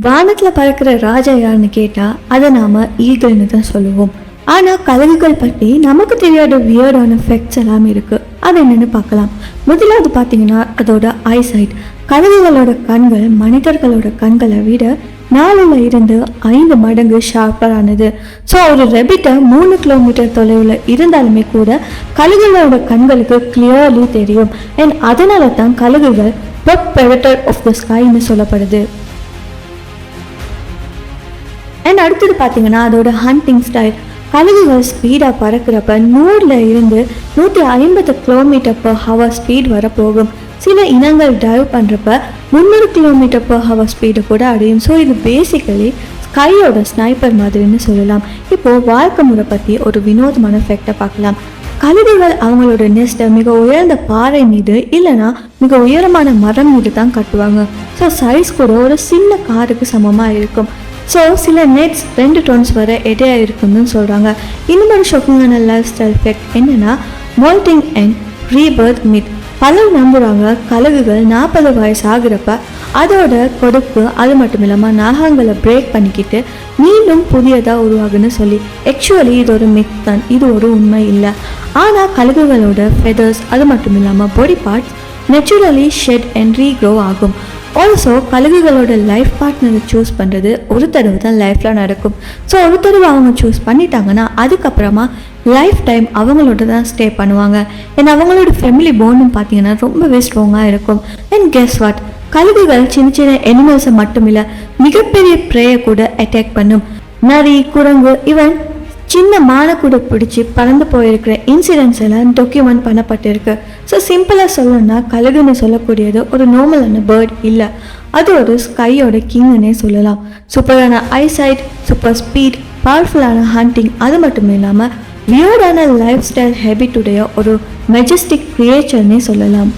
வானத்தில் பறக்கிற ராஜா யாருன்னு கேட்டால் அதை நாம் ஈகிள்னு தான் சொல்லுவோம். ஆனால் கழுகுகள் பற்றி நமக்கு தெரியாத வியர்டான ஃபேக்ட்ஸ் எல்லாமே இருக்குது. அது என்னென்னு பார்க்கலாம். முதலாவது பார்த்தீங்கன்னா அதோட ஐசைட். கழுகுகளோட கண்கள் மனிதர்களோட கண்களை விட 4 to 5 மடங்கு ஷார்ப்பரானது. ஸோ ஒரு ரெபிட்டை 3 கிலோமீட்டர் தொலைவில் இருந்தாலுமே கூட கழுகுகளோட கண்களுக்கு கிளியர்லி தெரியும். அண்ட் அதனால தான் கழுகுகள் ப்ரெடேட்டர் ஆஃப் த ஸ்கைன்னு சொல்லப்படுது. அண்ட் அடுத்தது பார்த்தீங்கன்னா அதோட ஹண்டிங் ஸ்டைல். கழுகுகள் ஸ்பீடாக பறக்கிறப்ப 100 to 150 km/h ஸ்பீட் வர போகும். சில இனங்கள் டைவ் பண்ணுறப்ப 300 km/h ஸ்பீடு கூட அடையும். ஸோ இது பேசிக்கலி ஸ்கையோட ஸ்னைப்பர் மாதிரின்னு சொல்லலாம். இப்போது வாழ்க்கை முறை பற்றி ஒரு வினோதமான ஃபேக்டை பார்க்கலாம். கழுகுகள் அவங்களோட நெஸ்ட்டை மிக உயர்ந்த பாறை மீது இல்லைனா மிக உயரமான மரம் மீது தான் கட்டுவாங்க. ஸோ சைஸ் கூட ஒரு சின்ன காருக்கு சமமாக இருக்கும். ஸோ சில நெட்ஸ் 2 tons வரை எடையாக இருக்குன்னு சொல்கிறாங்க. இன்னொரு ஷாக்கிங்கான லைஃப் ஸ்டைல் ஃபேக்ட் என்னென்னா மோல்டிங் அண்ட் ரீபர்த் மித். பலர் நம்புகிறாங்க கழுகுகள் 40 வயசு ஆகிறப்ப அதோட கொடுப்பு அது மட்டும் இல்லாமல் நாகங்களை பிரேக் பண்ணிக்கிட்டு மீண்டும் புதியதாக உருவாகுன்னு சொல்லி. ஆக்சுவலி இது ஒரு மித் தான், இது ஒரு உண்மை இல்லை. ஆனால் கழுகுகளோட ஃபெதர்ஸ் அது மட்டும் இல்லாமல் body parts naturally shed and regrow ஆகும். ஆல்சோ கழுகுகளோட லைஃப் பார்ட்னரை சூஸ் பண்ணுறது ஒரு தடவை தான் லைஃப்பில் நடக்கும். ஸோ ஒரு தடவை அவங்க சூஸ் பண்ணிட்டாங்கன்னா அதுக்கப்புறமா லைஃப் டைம் அவங்களோட தான் ஸ்டே பண்ணுவாங்க. ஏன்னா அவங்களோட ஃபேமிலி பாண்டும் பார்த்தீங்கன்னா ரொம்பவே ஸ்ட்ராங்காக இருக்கும். அண்ட் கெஸ் வாட், கழுகுகள் சின்ன சின்ன அனிமல்ஸை மட்டும் இல்லை மிகப்பெரிய ப்ரேயை கூட அட்டாக் பண்ணும். நரி, குரங்கு, ஈவன் சின்ன மானை கூட பிடிச்சி பறந்து போயிருக்கிற இன்சிடென்ட்ஸ் எல்லாம் டாக்குமெண்ட் பண்ணப்பட்டிருக்கு. ஸோ சிம்பிளாக சொல்லணும்னா கழுகுன்னு சொல்லக்கூடியது ஒரு நார்மலான பேர்ட் இல்லை, அது ஒரு ஸ்கையோட கிங்னே சொல்லலாம். சூப்பரான ஐசைட், சூப்பர் ஸ்பீட், பவர்ஃபுல்லான ஹண்டிங், அது மட்டும் இல்லாமல் வியர்டான லைஃப் ஸ்டைல் ஹேபிட்டுடைய ஒரு மெஜஸ்டிக் கிரியேச்சர்னே சொல்லலாம்.